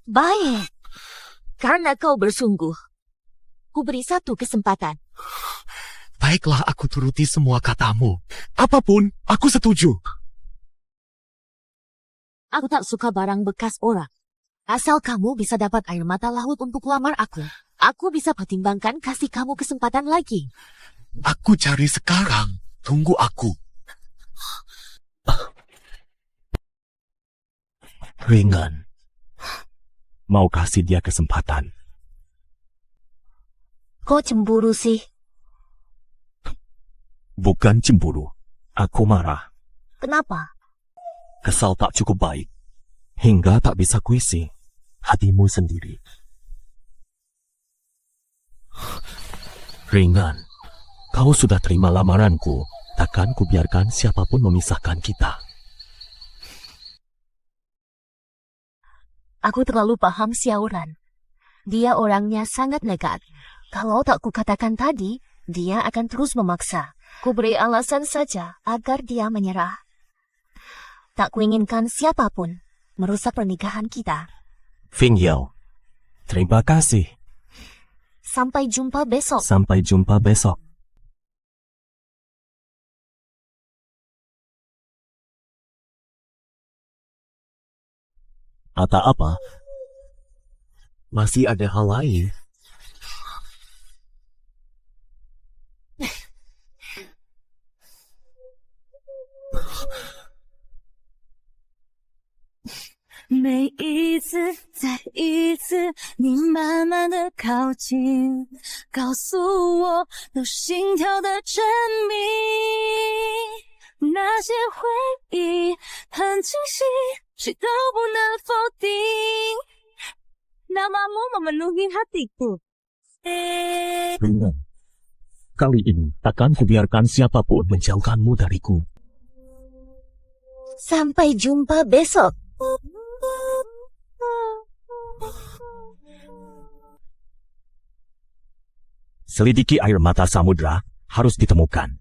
Baik. Karena kau bersungguh. Ku beri satu kesempatan. Baiklah, aku turuti semua katamu. Apapun, aku setuju. Aku tak suka barang bekas orang. Asal kamu bisa dapat air mata laut untuk lamar aku bisa pertimbangkan kasih kamu kesempatan lagi. Aku cari sekarang. Tunggu aku. Ringan. Mau kasih dia kesempatan. Kok cemburu sih? Bukan cemburu. Aku marah. Kenapa? Kesal tak cukup baik. Hingga tak bisa kuisi hatimu sendiri. Ringan. Kau sudah terima lamaranku. Takkan kubiarkan siapapun memisahkan kita. Aku terlalu paham Xiaoran. Dia orangnya sangat nekat. Kalau tak kukatakan tadi, dia akan terus memaksa. Ku beri alasan saja agar dia menyerah. Tak kuinginkan siapapun merusak pernikahan kita. Fing Yao, terima kasih. Sampai jumpa besok. Sampai jumpa besok. Atau apa? Masih ada hal lain?每一次，再一次，你慢慢的靠近，告诉我有心跳的证明。那些回忆很清晰，谁都不能否定。Namamu memenuhi hatiku. Ringan. Kali ini takkan kubiarkan siapapun menjauhkanmu dariku. Sampai jumpa besok. Selidiki air mata samudra harus ditemukan.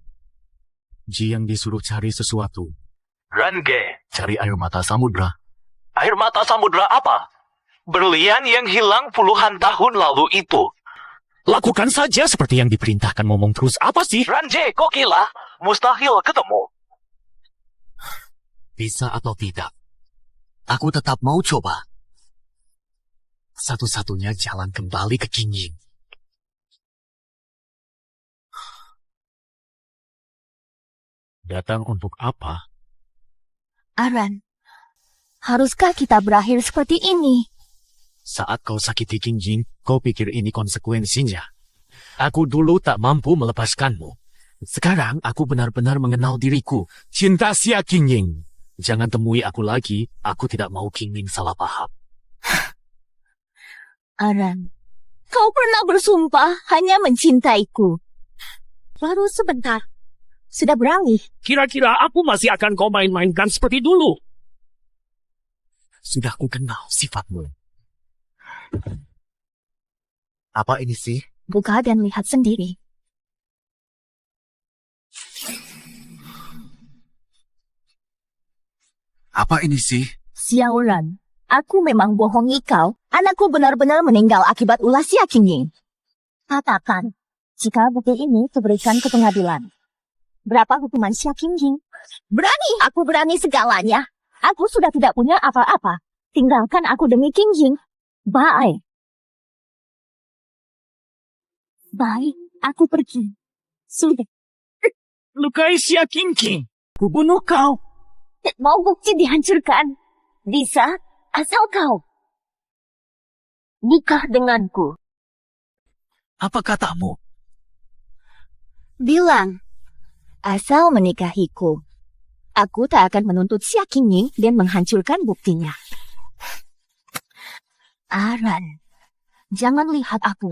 Ji yang disuruh cari sesuatu. Range, Cari air mata samudra. air mata samudra apa? Berlian yang hilang puluhan tahun lalu itu. Lakukan saja seperti yang diperintahkan. Ngomong terus apa sih? Range, kok gila? Mustahil ketemu. Bisa atau tidak? Aku tetap mau coba. Satu-satunya jalan kembali ke Qingying. Datang untuk apa? Aran, haruskah kita berakhir seperti ini? Saat kau sakiti Qingying, kau pikir ini konsekuensinya. Aku dulu tak mampu melepaskanmu. Sekarang aku benar-benar mengenal diriku. Cinta Xia Qingying. Jangan temui aku lagi, aku tidak mau Qingying salah paham. Aran, kau pernah bersumpah hanya mencintaiku. Baru sebentar, sudah beralih. Kira-kira aku masih akan kau main-mainkan seperti dulu. Sudah ku kenal sifatmu. Apa ini sih? Buka dan lihat sendiri. Apa ini sih? Xiaoran, aku memang bohongi kau. Anakku benar-benar meninggal akibat ulah Xia Qingying. Katakan, jika bukti ini kuberikan ke pengadilan, berapa hukuman Xia Qingying? Berani! Aku berani segalanya. Aku sudah tidak punya apa-apa. Tinggalkan aku demi Qingying. Baik. Baik, aku pergi. Sudah. Lukai Xia Qingying. Ku bunuh kau. Mau bukti dihancurkan. Bisa, asal kau nikah denganku. Apa katamu? Bilang, asal menikahiku, aku tak akan menuntut Xia Qingying dan menghancurkan buktinya. Aran, jangan lihat aku.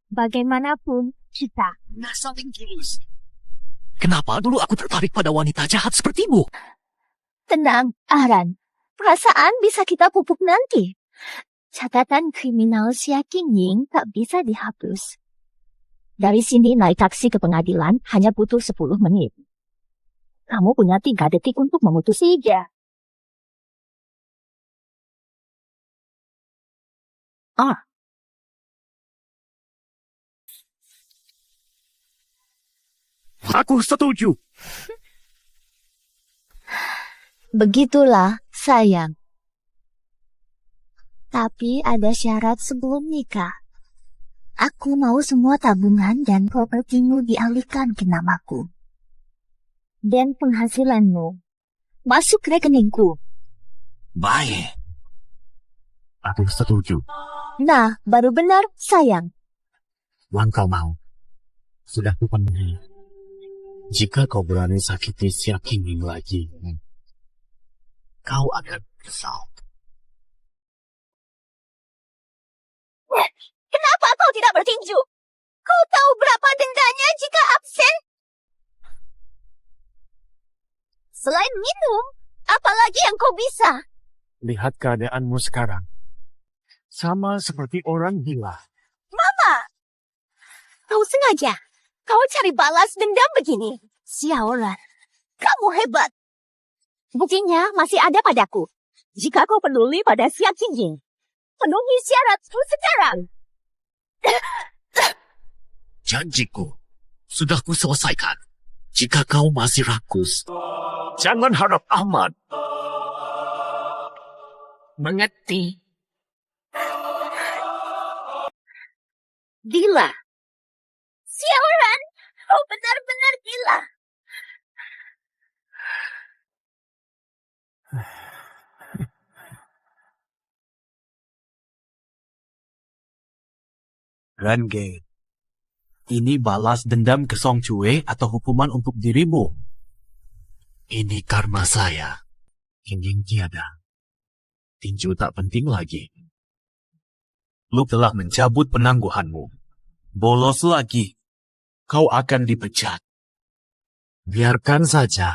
Bagaimanapun kita. Saling tulus. Kenapa dulu aku tertarik pada wanita jahat sepertimu? Tenang, Aran. Perasaan bisa kita pupuk nanti. Catatan kriminal Xia Qingying tak bisa dihapus. Dari sini naik taksi ke pengadilan hanya butuh 10 menit. Kamu punya 3 detik untuk memutusi dia. Aku setuju. Begitulah, sayang. Tapi ada syarat sebelum nikah. Aku mau semua tabungan dan propertimu dialihkan ke namaku. Dan penghasilanmu masuk rekeningku. Baik. Aku setuju. Nah, baru benar, sayang. Yang kau mau. Sudah kupenuhi. Jika kau berani sakiti Xia Qingying lagi, kau akan menyesal. Kenapa kau tidak bertinju? Kau tahu berapa dendanya jika absen? Selain minum, apalagi yang kau bisa? Lihat keadaanmu sekarang. Sama seperti orang gila. Mama! Kau sengaja. Kau cari balas dendam begini. Xiaoran, kamu hebat. Buktinya masih ada padaku. Jika kau peduli pada Xia Qingying, penuhi syaratku sekarang. Janjiku sudah kuselesaikan. Jika kau masih rakus, jangan harap aman. Mengerti? Gila. Xiaoran, kau benar-benar gila. Renge, ini balas dendam ke Song Chue atau hukuman untuk dirimu? Ini karma saya. Qingying tiada. Tinju tak penting lagi. Lu telah mencabut penangguhanmu. Bolos lagi. Kau akan dipecat. Biarkan saja.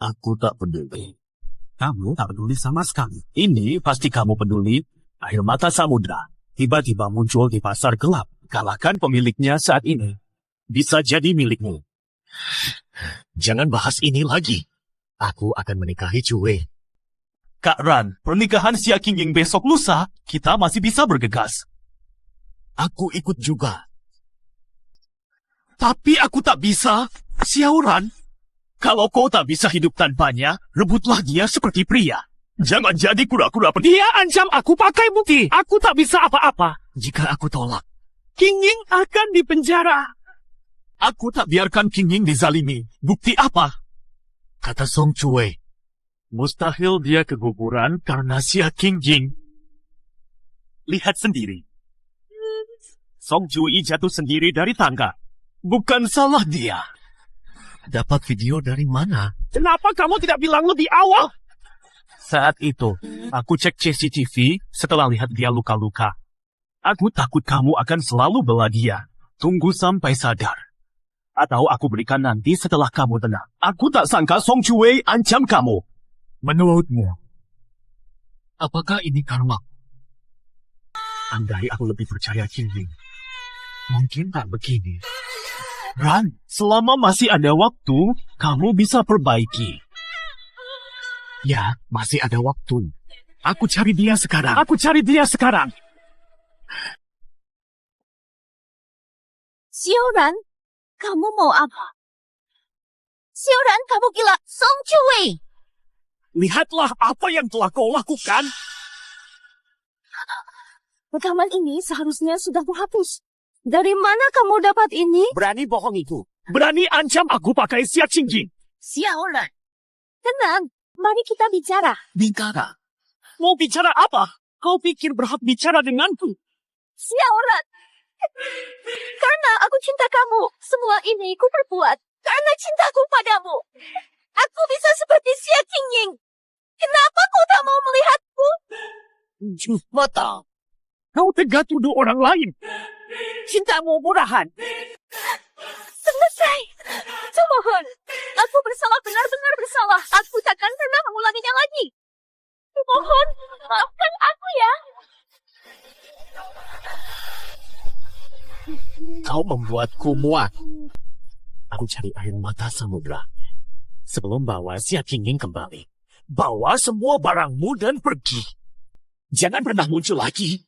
Aku tak peduli. Kamu tak peduli sama sekali. Ini pasti kamu peduli. Air mata samudra tiba-tiba muncul di pasar gelap. Kalahkan pemiliknya saat ini. Bisa jadi milikmu. Jangan bahas ini lagi. Aku akan menikahi Chue. Kak Ran, pernikahan Xia Qingying besok lusa, kita masih bisa bergegas. Aku ikut juga. Tapi aku tak bisa. Xiaoran, kalau kau tak bisa hidup tanpanya, rebutlah dia seperti pria. Jangan jadi kura-kura. Dia ancam aku pakai bukti. Aku tak bisa apa-apa. Jika aku tolak, Qingying akan dipenjara. Aku tak biarkan Qingying dizalimi. Bukti apa? kata Song Chue. Mustahil dia keguguran karena Xia Qingying. Lihat sendiri. Song Chue jatuh sendiri dari tangga. Bukan salah dia. Dapat video dari mana? Kenapa kamu tidak bilang lebih awal? Saat itu, aku cek CCTV setelah lihat dia luka-luka. Aku takut kamu akan selalu bela dia. Tunggu sampai sadar. Atau aku berikan nanti setelah kamu tenang. Aku tak sangka Song Chue ancam kamu. Menurutmu, apakah ini karma? Andai aku lebih percaya Qingying, mungkin tak begini. Ran, selama masih ada waktu, kamu bisa perbaiki. Ya, masih ada waktu. Aku cari dia sekarang. Xiaoran, kamu mau apa? Xiaoran, kamu gila. Song Chue! Lihatlah apa yang telah kau lakukan. Rekaman ini seharusnya sudah kuhapus. Dari mana kamu dapat ini? Berani bohong itu. Berani ancam aku pakai Xia Qingying. Xiaoran, tenang. Mari kita bicara. Bicara. Mau bicara apa? Kau pikir berhak bicara denganku? Xiaoran, karena aku cinta kamu, semua ini ku perbuat karena cintaku padamu. Aku bisa seperti Xia Qingying. Kenapa kau tak mau melihatku? Mata, kau tega tuduh orang lain. Cintamu murahan. Selesai. Kumohon, aku bersalah, benar-benar bersalah. Aku takkan pernah mengulanginya lagi. Kumohon, maafkan aku ya. Kau membuatku muak. Aku cari air mata samudra. Sebelum bawa Xia Qingying kembali. Bawa semua barangmu dan pergi. Jangan pernah muncul lagi.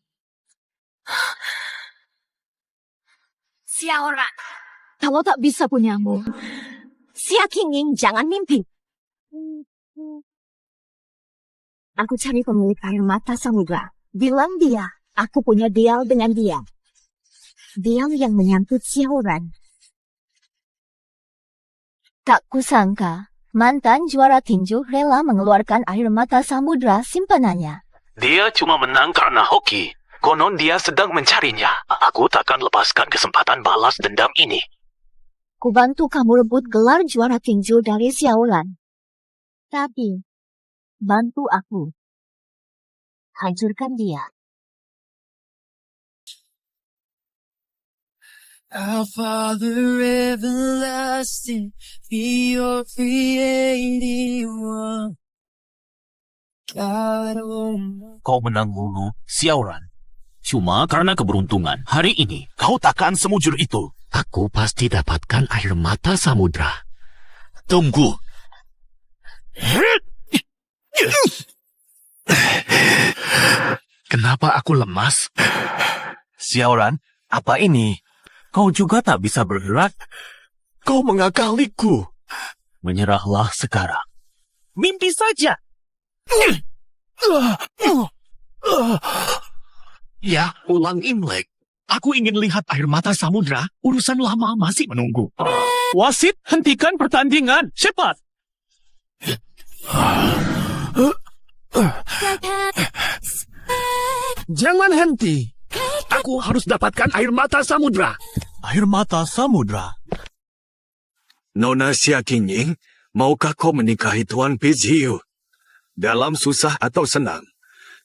Xiaoran, kalau tak bisa punyamu, Xia Qingying jangan mimpi. Aku cari pemilik air mata samudra. Bilang dia, aku punya deal dengan dia. Deal yang menyangkut Xiaoran. Tak kusangka, mantan juara tinju rela mengeluarkan air mata samudra simpanannya. Dia cuma menang karena hoki. Konon dia sedang mencarinya. Aku takkan lepaskan kesempatan balas dendam ini. Kubantu kamu rebut gelar juara tinju dari Xiaoran. Tapi, bantu aku. Hancurkan dia. Our Father everlasting, be your creating one. God Almighty. Kau menang mulu, Xiaoran. Cuma karena keberuntungan, hari ini kau takkan semujur itu. Aku pasti dapatkan air mata samudra. Tunggu. Kenapa aku lemas? Xiaoran, apa ini? Kau juga tak bisa bergerak. Kau mengakaliku. Menyerahlah sekarang. Mimpi saja. Ya, ulang Imlek. Aku ingin lihat air mata samudra. Urusan lama masih menunggu. Wasit, hentikan pertandingan. Cepat. Jangan henti. Aku harus dapatkan air mata samudra. Air mata samudra. Nona Xia Qingying, maukah kau menikahi Tuan Piziu? Dalam susah atau senang,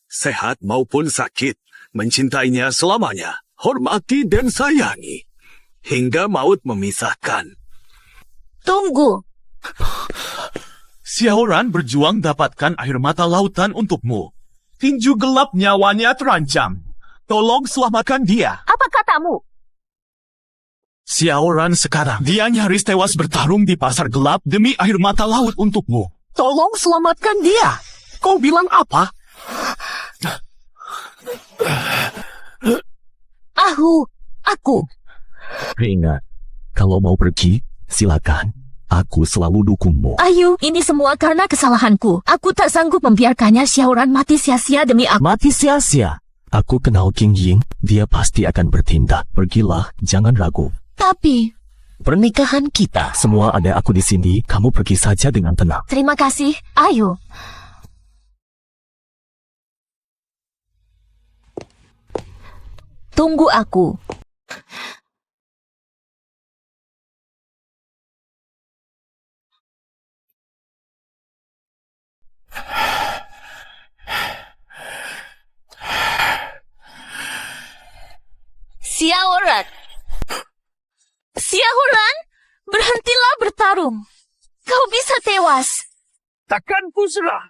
sehat maupun sakit, mencintainya selamanya, hormati dan sayangi, hingga maut memisahkan. Tunggu. Xiaoran berjuang dapatkan air mata lautan untukmu. Tinju gelap nyawanya terancam. Tolong selamatkan dia. Apa katamu? Xiaoran sekarang, dia nyaris tewas bertarung di pasar gelap demi air mata laut untukmu. Tolong selamatkan dia. Kau bilang apa? Aku. Ingat, kalau mau pergi, silakan. Aku selalu dukungmu. Ayu, ini semua karena kesalahanku. Aku tak sanggup membiarkannya Xiaoran mati sia-sia demi aku. Mati sia-sia. Aku kenal Qingying, dia pasti akan bertindak. Pergilah, jangan ragu. Tapi, Pernikahan kita. Semua ada aku di sini, kamu pergi saja dengan tenang. terima kasih. Ayo. Tunggu aku. Xiaoran. Xiaoran, berhentilah bertarung. Kau bisa tewas. Takkan ku serah.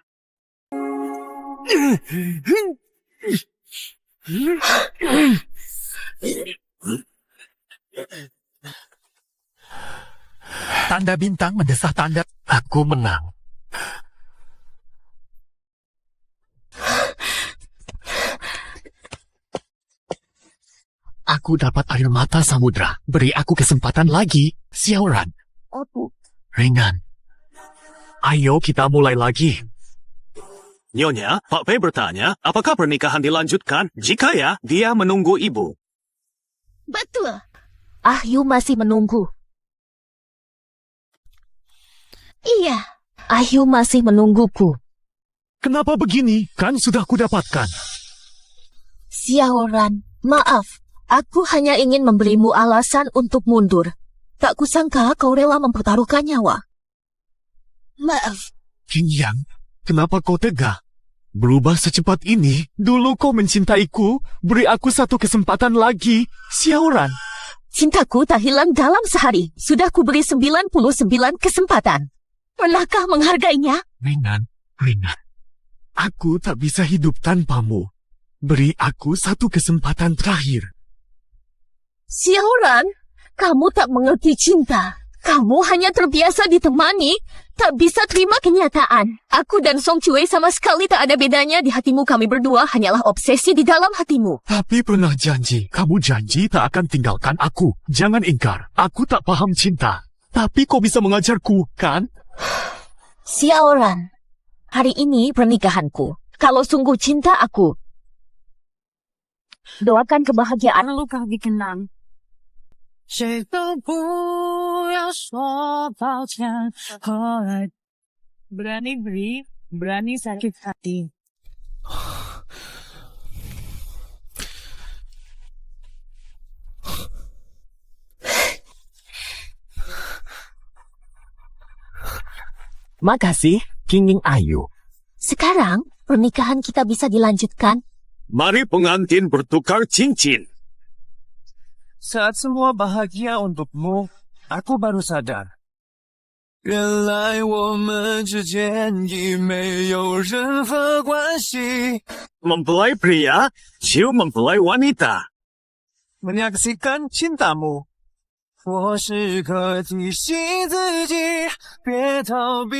Tanda bintang mendesah tanda. Aku menang. Aku dapat air mata samudra. Beri aku kesempatan lagi, Xiaoran. Ringan. Ayo kita mulai lagi. Nyonya, Pak Pei bertanya, apakah pernikahan dilanjutkan? Jika ya, dia menunggu ibu. Betul. Ahyu masih menunggu. Iya, Ahyu masih menungguku. Kenapa begini? Kan sudah kudapatkan. Xiaoran, maaf. Aku hanya ingin memberimu alasan untuk mundur. Tak kusangka kau rela mempertaruhkan nyawa. Maaf. Qing Yang, kenapa kau tega? Berubah secepat ini? Dulu kau mencintaiku, beri aku satu kesempatan lagi. Xiaoran. Cintaku tak hilang dalam sehari. Sudah kuberi 99 kesempatan. Pernahkah menghargainya? Ringan. Aku tak bisa hidup tanpamu. Beri aku satu kesempatan terakhir. Xiaoran, kamu tak mengerti cinta. Kamu hanya terbiasa ditemani, tak bisa terima kenyataan. Aku dan Song Cui sama sekali tak ada bedanya di hatimu. Kami berdua hanyalah obsesi di dalam hatimu. Tapi pernah janji, kamu janji tak akan tinggalkan aku. Jangan ingkar, aku tak paham cinta. Tapi kau bisa mengajarku, kan? Xiaoran, hari ini pernikahanku. Kalau sungguh cinta aku, doakan kebahagiaan lu kau dikenang. 谁都不要说抱歉，后来 berani beri, berani sakit hati. Makasih, King Ayu. Sekarang, pernikahan kita bisa dilanjutkan. Mari pengantin bertukar cincin. Saat semua bahagia untukmu, aku baru sadar. 原来我们之间已没有任何关系。 Mempelai pria, cium mempelai wanita. Menyaksikan cintamu. 我时刻提醒自己，别逃避。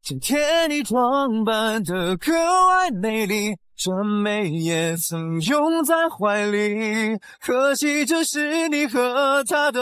今天你装扮得格外美丽，这美也曾拥在怀里。可惜这是你和他的。